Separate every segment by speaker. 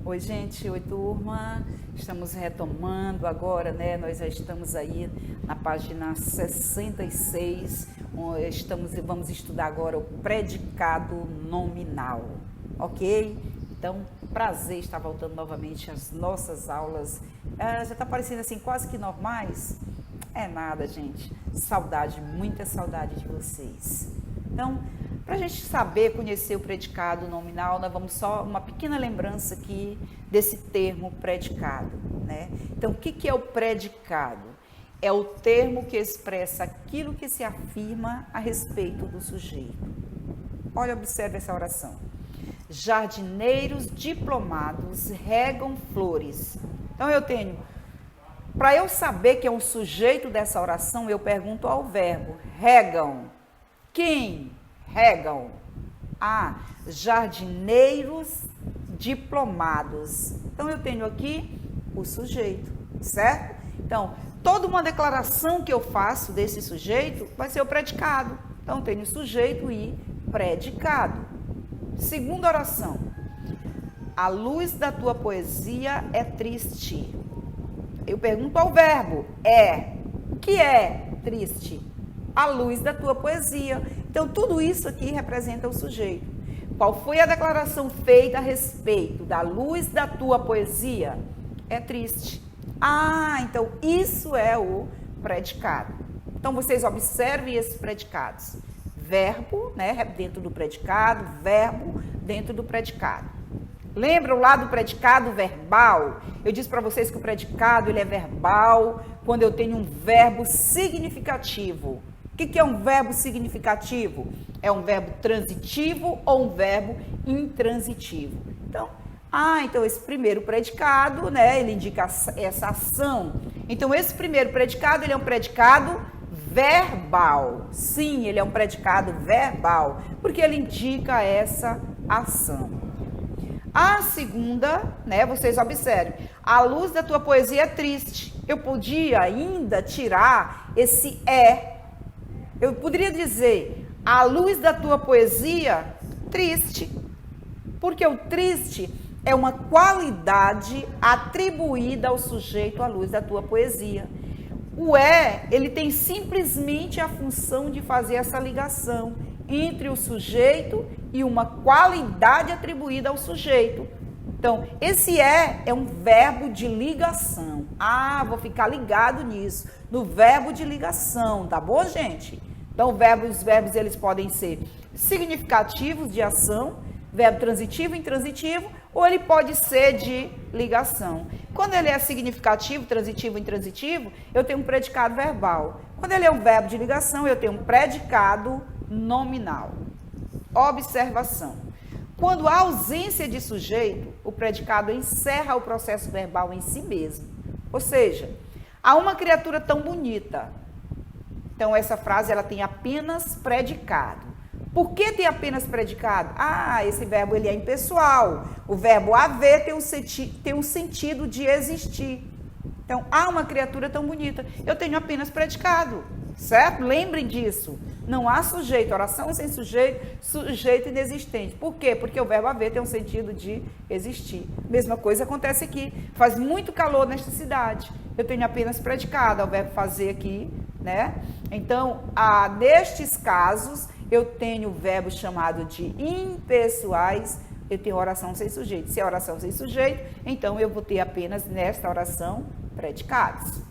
Speaker 1: Oi, gente, oi, turma. Estamos retomando agora, né? Nós já estamos aí na página 66. Vamos estudar agora o predicado nominal, ok? Então, prazer estar voltando novamente às nossas aulas. Já está parecendo assim, quase que normais? É nada, gente. Saudade, muita saudade de vocês. Então, para a gente saber, conhecer o predicado nominal, nós vamos só uma pequena lembrança aqui desse termo predicado, né? Então, o que é o predicado? É o termo que expressa aquilo que se afirma a respeito do sujeito. Olha, observe essa oração. Jardineiros diplomados regam flores. Então, eu tenho, para eu saber que é o sujeito dessa oração, eu pergunto ao verbo, regam. Quem regam? Jardineiros diplomados. Então, eu tenho aqui o sujeito, certo? Então, toda uma declaração que eu faço desse sujeito vai ser o predicado. Então, eu tenho sujeito e predicado. Segunda oração. A luz da tua poesia é triste. Eu pergunto ao verbo, o que é triste? A luz da tua poesia. Então, tudo isso aqui representa o sujeito. Qual foi a declaração feita a respeito da luz da tua poesia? É triste. Então isso é o predicado. Então, vocês observem esses predicados. Verbo, né, dentro do predicado, verbo dentro do predicado. Lembram lá do predicado verbal? Eu disse para vocês que o predicado ele é verbal quando eu tenho um verbo significativo. O que é um verbo significativo? É um verbo transitivo ou um verbo intransitivo? Então esse primeiro predicado, né, ele indica essa ação. Então, esse primeiro predicado, ele é um predicado verbal. Sim, ele é um predicado verbal, porque ele indica essa ação. A segunda, né, vocês observem, a luz da tua poesia é triste. Eu podia ainda tirar esse Eu poderia dizer, a luz da tua poesia, triste. Porque o triste é uma qualidade atribuída ao sujeito à luz da tua poesia. O ele tem simplesmente a função de fazer essa ligação entre o sujeito e uma qualidade atribuída ao sujeito. Então, esse é um verbo de ligação. Vou ficar ligado nisso, no verbo de ligação, tá bom, gente? Então, os verbos eles podem ser significativos de ação, verbo transitivo, intransitivo, ou ele pode ser de ligação. Quando ele é significativo, transitivo, intransitivo, eu tenho um predicado verbal. Quando ele é um verbo de ligação, eu tenho um predicado nominal. Observação. Quando há ausência de sujeito, o predicado encerra o processo verbal em si mesmo. Ou seja, há uma criatura tão bonita. Então, essa frase ela tem apenas predicado. Por que tem apenas predicado? Esse verbo ele é impessoal. O verbo haver tem um sentido de existir. Então, há uma criatura tão bonita. Eu tenho apenas predicado, certo? Lembrem disso. Não há sujeito, oração sem sujeito, sujeito inexistente. Por quê? Porque o verbo haver tem um sentido de existir. Mesma coisa acontece aqui. Faz muito calor nesta cidade. Eu tenho apenas predicado, o verbo fazer aqui, né? Então, nestes casos, eu tenho o verbo chamado de impessoais, eu tenho oração sem sujeito. Se é oração sem sujeito, então eu vou ter apenas nesta oração predicados.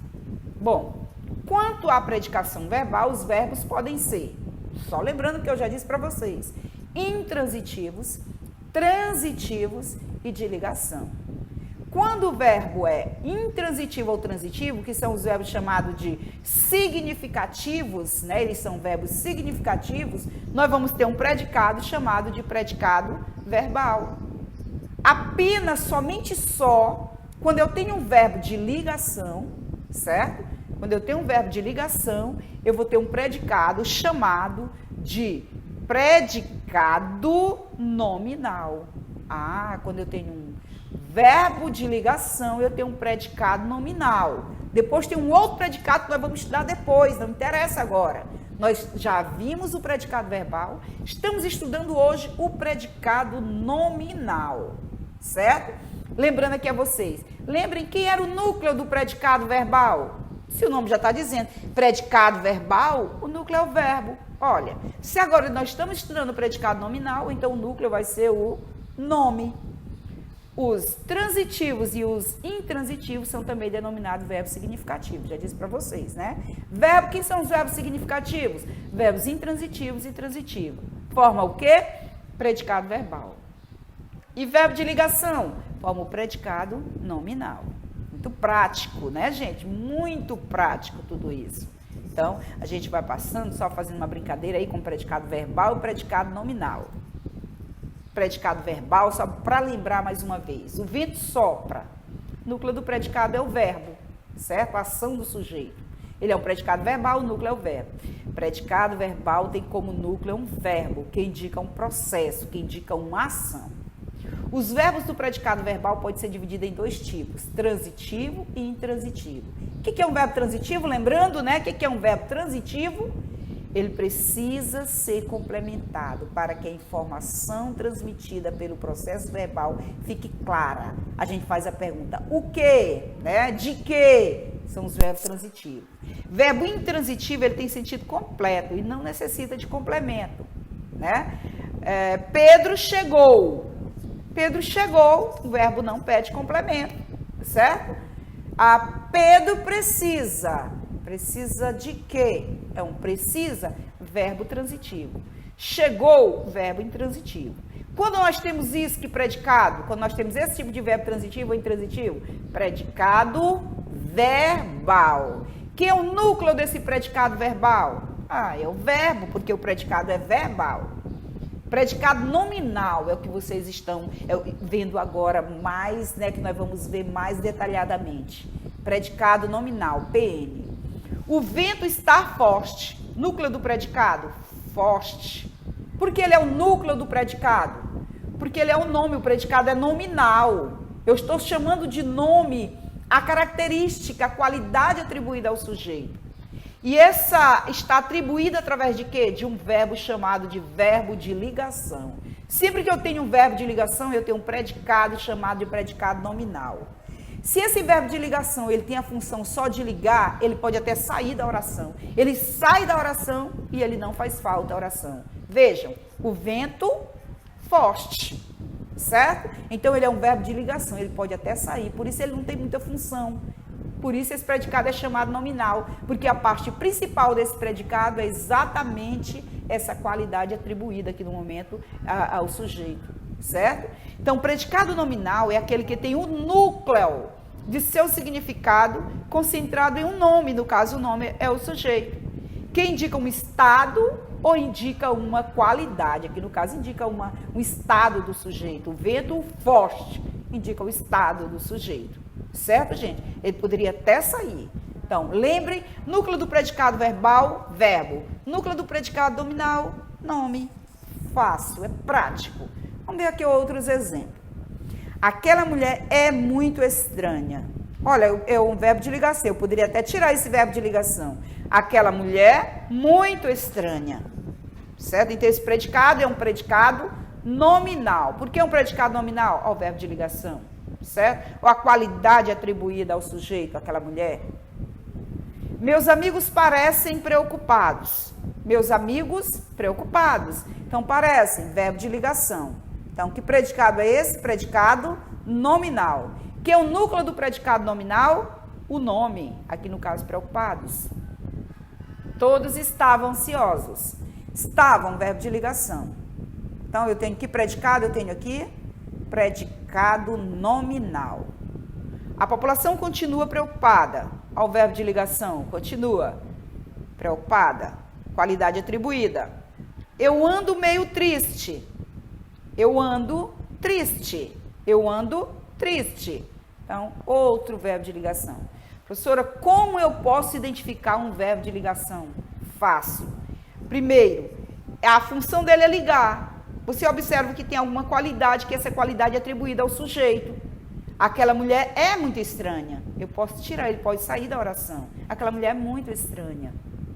Speaker 1: Bom, quanto à predicação verbal, os verbos podem ser, só lembrando que eu já disse para vocês, intransitivos, transitivos e de ligação. Quando o verbo é intransitivo ou transitivo, que são os verbos chamados de significativos, né? Eles são verbos significativos, nós vamos ter um predicado chamado de predicado verbal. Somente quando eu tenho um verbo de ligação, certo? Quando eu tenho um verbo de ligação, eu vou ter um predicado chamado de predicado nominal. Quando eu tenho um verbo de ligação, eu tenho um predicado nominal. Depois tem um outro predicado que nós vamos estudar depois, não interessa agora. Nós já vimos o predicado verbal, estamos estudando hoje o predicado nominal, certo? Lembrando aqui a vocês, lembrem quem era o núcleo do predicado verbal? Se o nome já está dizendo, predicado verbal, o núcleo é o verbo. Olha, se agora nós estamos estudando o predicado nominal, então o núcleo vai ser o nome. Os transitivos e os intransitivos são também denominados verbos significativos, já disse para vocês, né? Verbo, quem são os verbos significativos? Verbos intransitivos e transitivos. Forma o quê? Predicado verbal. E verbo de ligação? Forma o predicado nominal. Muito prático, né, gente? Muito prático tudo isso. Então, a gente vai passando, só fazendo uma brincadeira aí com o predicado verbal e o predicado nominal. Predicado verbal, só para lembrar mais uma vez. O vento sopra. O núcleo do predicado é o verbo, certo? A ação do sujeito. Ele é um predicado verbal, o núcleo é o verbo. Predicado verbal tem como núcleo um verbo, que indica um processo, que indica uma ação. Os verbos do predicado verbal podem ser divididos em dois tipos, transitivo e intransitivo. O que é um verbo transitivo? Lembrando, né? O que é um verbo transitivo? Ele precisa ser complementado para que a informação transmitida pelo processo verbal fique clara. A gente faz a pergunta, o quê? Né? De quê? São os verbos transitivos. Verbo intransitivo, ele tem sentido completo e não necessita de complemento. Né? Pedro chegou. Pedro chegou, o verbo não pede complemento, certo? Pedro precisa. Precisa de quê? É um precisa, verbo transitivo. Chegou, verbo intransitivo. Quando nós temos isso que predicado, quando nós temos esse tipo de verbo transitivo ou intransitivo, predicado verbal. Que é o núcleo desse predicado verbal? É o verbo, porque o predicado é verbal. Predicado nominal é o que vocês estão vendo agora mais, né, que nós vamos ver mais detalhadamente. Predicado nominal, PN. O vento está forte. Núcleo do predicado? Forte. Por que ele é o núcleo do predicado? Porque ele é o nome, o predicado é nominal. Eu estou chamando de nome a característica, a qualidade atribuída ao sujeito. E essa está atribuída através de quê? De um verbo chamado de verbo de ligação. Sempre que eu tenho um verbo de ligação, eu tenho um predicado chamado de predicado nominal. Se esse verbo de ligação ele tem a função só de ligar, ele pode até sair da oração. Ele sai da oração e ele não faz falta a oração. Vejam, o vento forte, certo? Então ele é um verbo de ligação, ele pode até sair, por isso ele não tem muita função. Por isso esse predicado é chamado nominal, porque a parte principal desse predicado é exatamente essa qualidade atribuída aqui no momento ao sujeito, certo? Então, o predicado nominal é aquele que tem o núcleo de seu significado concentrado em um nome, no caso o nome é o sujeito, que indica um estado ou indica uma qualidade, aqui no caso indica um estado do sujeito. O vento forte indica o estado do sujeito. Certo, gente? Ele poderia até sair. Então, lembre, núcleo do predicado verbal, verbo. Núcleo do predicado nominal, nome. Fácil, é prático. Vamos ver aqui outros exemplos. Aquela mulher é muito estranha. Olha, é um verbo de ligação. Eu poderia até tirar esse verbo de ligação. Aquela mulher muito estranha. Certo? Então, esse predicado é um predicado nominal. Por que um predicado nominal? Ao verbo de ligação. Certo? Ou a qualidade atribuída ao sujeito, àquela mulher. Meus amigos parecem preocupados. Meus amigos preocupados. Então, parecem, verbo de ligação. Então, que predicado é esse? Predicado nominal. Que é o núcleo do predicado nominal? O nome, aqui no caso, preocupados. Todos estavam ansiosos. Estavam, verbo de ligação. Então, eu tenho que predicado? Eu tenho aqui predicado nominal. A população continua preocupada. Ao verbo de ligação, continua preocupada. Qualidade atribuída. Eu ando meio triste. Eu ando triste. Eu ando triste. Então, outro verbo de ligação. Professora, como eu posso identificar um verbo de ligação? Fácil. Primeiro, a função dele é ligar. Você observa que tem alguma qualidade, que essa qualidade é atribuída ao sujeito. Aquela mulher é muito estranha. Eu posso tirar, ele pode sair da oração. Aquela mulher é muito estranha,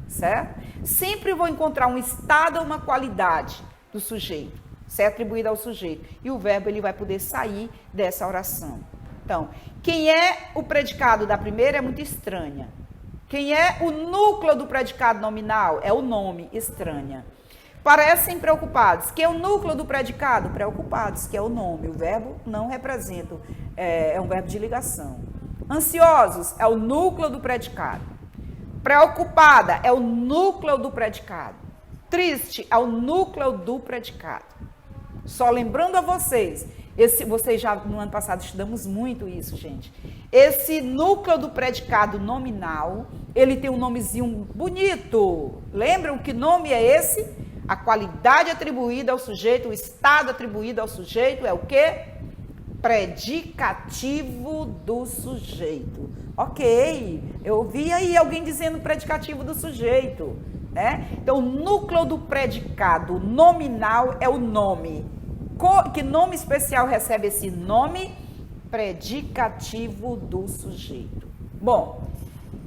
Speaker 1: certo? Sempre vou encontrar um estado ou uma qualidade do sujeito. ser atribuída ao sujeito. E o verbo ele vai poder sair dessa oração. Então, quem é o predicado da primeira é muito estranha. Quem é o núcleo do predicado nominal é o nome, estranha. Parecem preocupados. Quem é o núcleo do predicado? Preocupados, que é o nome. O verbo não representa, é um verbo de ligação. Ansiosos é o núcleo do predicado. Preocupada é o núcleo do predicado. Triste é o núcleo do predicado. Só lembrando a vocês, vocês já no ano passado estudamos muito isso, gente. Esse núcleo do predicado nominal, ele tem um nomezinho bonito. Lembram que nome é esse? A qualidade atribuída ao sujeito, o estado atribuído ao sujeito é o quê? Predicativo do sujeito. Ok, eu ouvi aí alguém dizendo predicativo do sujeito, né? Então, o núcleo do predicado nominal é o nome. Que nome especial recebe esse nome? Predicativo do sujeito. Bom,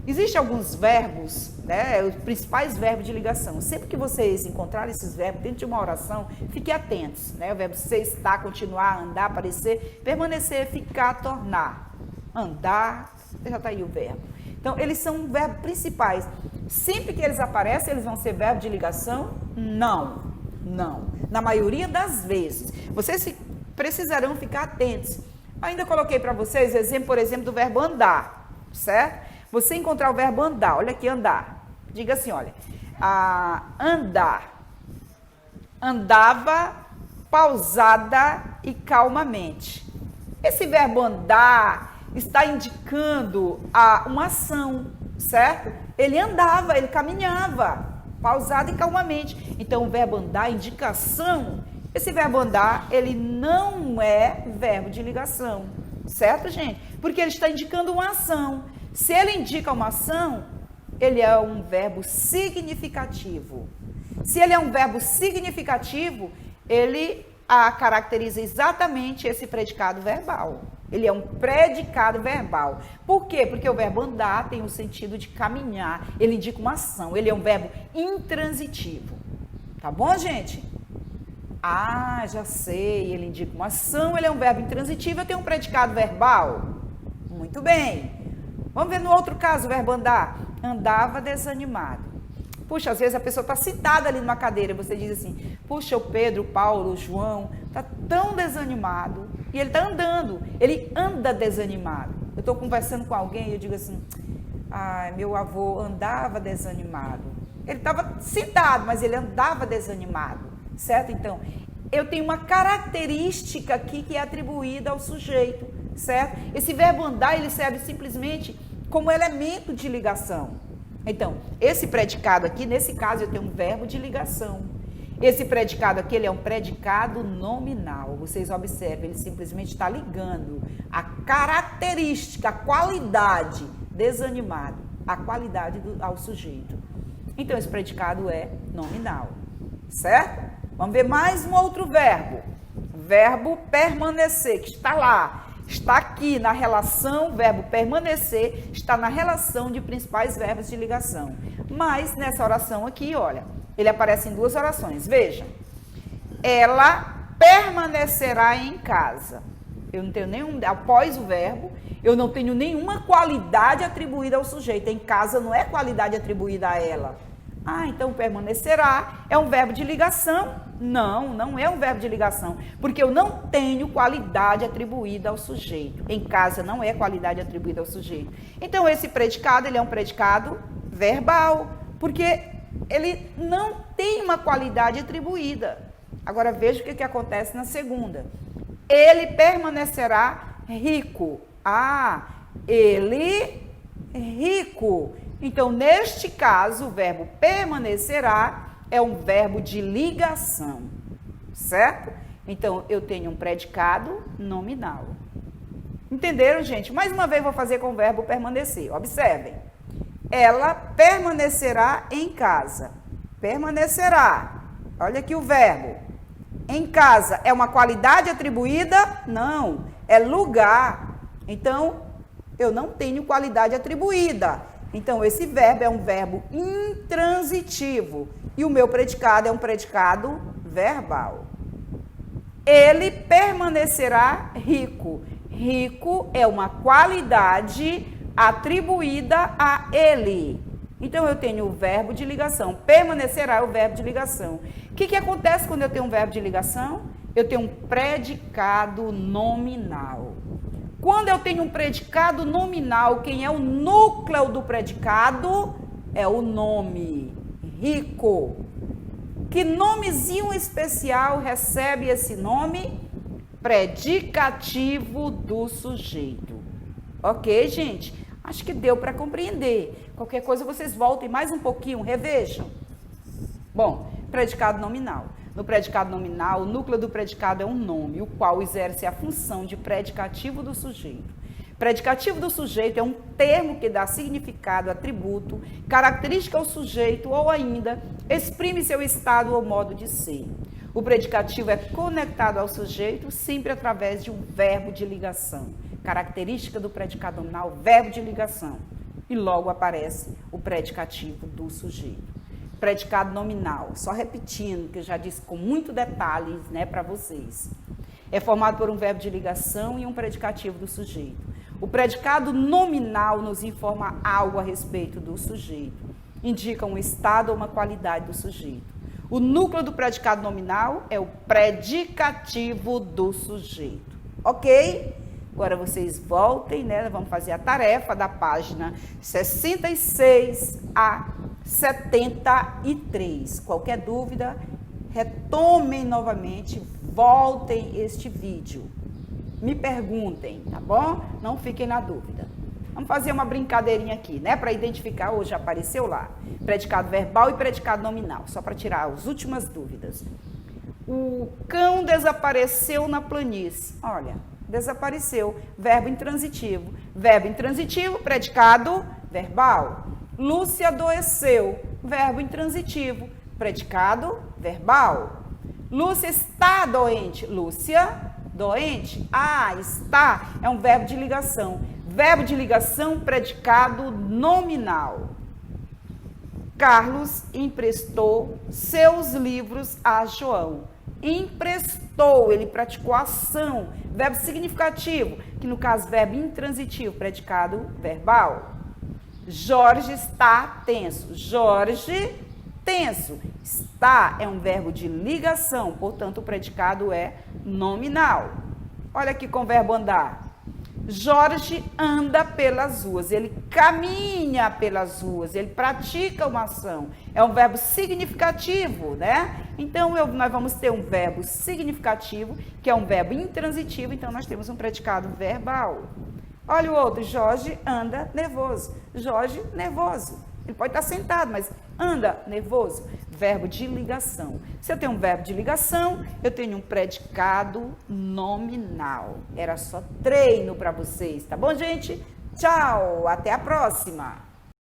Speaker 1: existem alguns verbos, né, os principais verbos de ligação. Sempre que vocês encontrarem esses verbos dentro de uma oração, fiquem atentos, né? O verbo ser, estar, continuar, andar, aparecer, permanecer, ficar, tornar. Andar, já está aí o verbo. Então, eles são verbos principais. Sempre que eles aparecem, eles vão ser verbo de ligação? Não, não. Na maioria das vezes. Vocês precisarão ficar atentos. Ainda coloquei para vocês exemplo, por exemplo, do verbo andar, certo? Você encontrar o verbo andar, olha aqui, andar. Diga assim, olha, andar. Andava pausada e calmamente. Esse verbo andar está indicando uma ação, certo? Ele andava, ele caminhava, pausado e calmamente. Então, o verbo andar, indicação, esse verbo andar, ele não é verbo de ligação, certo, gente? Porque ele está indicando uma ação. Se ele indica uma ação, ele é um verbo significativo. Se ele é um verbo significativo, ele caracteriza exatamente esse predicado verbal. Ele é um predicado verbal. Por quê? Porque o verbo andar tem o sentido de caminhar. Ele indica uma ação. Ele é um verbo intransitivo. Tá bom, gente? Já sei. Ele indica uma ação. Ele é um verbo intransitivo. Eu tenho um predicado verbal. Muito bem. Vamos ver no outro caso o verbo andar. Andava desanimado. Puxa, às vezes a pessoa está sentada ali numa cadeira, você diz assim, puxa, o Pedro, o Paulo, o João, está tão desanimado, e ele está andando, ele anda desanimado. Eu estou conversando com alguém e eu digo assim, meu avô andava desanimado. Ele estava sentado, mas ele andava desanimado, certo? Então, eu tenho uma característica aqui que é atribuída ao sujeito, certo? Esse verbo andar, ele serve simplesmente como elemento de ligação. Então, esse predicado aqui, nesse caso, eu tenho um verbo de ligação. Esse predicado aqui, ele é um predicado nominal. Vocês observem, ele simplesmente está ligando a característica, a qualidade, desanimado, a qualidade ao sujeito. Então, esse predicado é nominal, certo? Vamos ver mais um outro verbo. Verbo permanecer, que está lá. Está aqui na relação, verbo permanecer, está na relação de principais verbos de ligação. Mas nessa oração aqui, olha, ele aparece em duas orações. Veja, ela permanecerá em casa. Eu não tenho nenhum, após o verbo, eu não tenho nenhuma qualidade atribuída ao sujeito. Em casa não é qualidade atribuída a ela. Então permanecerá é um verbo de ligação? Não, não é um verbo de ligação, porque eu não tenho qualidade atribuída ao sujeito. Em casa não é qualidade atribuída ao sujeito. Então esse predicado, ele é um predicado verbal, porque ele não tem uma qualidade atribuída. Agora veja o que acontece na segunda. Ele permanecerá rico. Ele rico. Então, neste caso, o verbo permanecerá é um verbo de ligação, certo? Então, eu tenho um predicado nominal. Entenderam, gente? Mais uma vez, vou fazer com o verbo permanecer. Observem. Ela permanecerá em casa. Permanecerá. Olha aqui o verbo. Em casa é uma qualidade atribuída? Não. É lugar. Então, eu não tenho qualidade atribuída. Então, esse verbo é um verbo intransitivo. E o meu predicado é um predicado verbal. ele permanecerá rico. Rico é uma qualidade atribuída a ele. Então, eu tenho o verbo de ligação. Permanecerá é o verbo de ligação. O que acontece quando eu tenho um verbo de ligação? Eu tenho um predicado nominal. Quando eu tenho um predicado nominal, quem é o núcleo do predicado? É o nome. Rico. Que nomezinho especial recebe esse nome? Predicativo do sujeito. Ok, gente? Acho que deu para compreender. Qualquer coisa vocês voltem mais um pouquinho, revejam. Bom, predicado nominal. No predicado nominal, o núcleo do predicado é um nome, o qual exerce a função de predicativo do sujeito. Predicativo do sujeito é um termo que dá significado, atributo, característica ao sujeito ou ainda exprime seu estado ou modo de ser. O predicativo é conectado ao sujeito sempre através de um verbo de ligação. Característica do predicado nominal, verbo de ligação. E logo aparece o predicativo do sujeito. Predicado nominal, só repetindo, que eu já disse com muito detalhes, né, para vocês. É formado por um verbo de ligação e um predicativo do sujeito. O predicado nominal nos informa algo a respeito do sujeito. Indica um estado ou uma qualidade do sujeito. O núcleo do predicado nominal é o predicativo do sujeito. Ok? Agora vocês voltem, né? Vamos fazer a tarefa da página 66 a 73. Qualquer dúvida, retomem novamente, voltem este vídeo. Me perguntem, tá bom? Não fiquem na dúvida. Vamos fazer uma brincadeirinha aqui, né? Para identificar, hoje apareceu lá, predicado verbal e predicado nominal, só para tirar as últimas dúvidas. O cão desapareceu na planície. Olha, desapareceu, verbo intransitivo. Verbo intransitivo, predicado verbal. Lúcia adoeceu, verbo intransitivo, predicado verbal. Lúcia está doente, Lúcia doente. Ah, está é um verbo de ligação. Verbo de ligação, predicado nominal. Carlos emprestou seus livros a João. Emprestou, ele praticou a ação. Verbo significativo, que no caso verbo intransitivo, predicado verbal. Jorge está tenso. Jorge, tenso. Está é um verbo de ligação, portanto o predicado é nominal. Olha aqui com o verbo andar. Jorge anda pelas ruas, ele caminha pelas ruas, ele pratica uma ação. É um verbo significativo, né? Então, nós vamos ter um verbo significativo, que é um verbo intransitivo, então nós temos um predicado verbal. Olha o outro, Jorge anda nervoso. Jorge, nervoso. Ele pode estar sentado, mas anda nervoso. Verbo de ligação. Se eu tenho um verbo de ligação, eu tenho um predicado nominal. Era só treino para vocês, tá bom, gente? Tchau, até a próxima!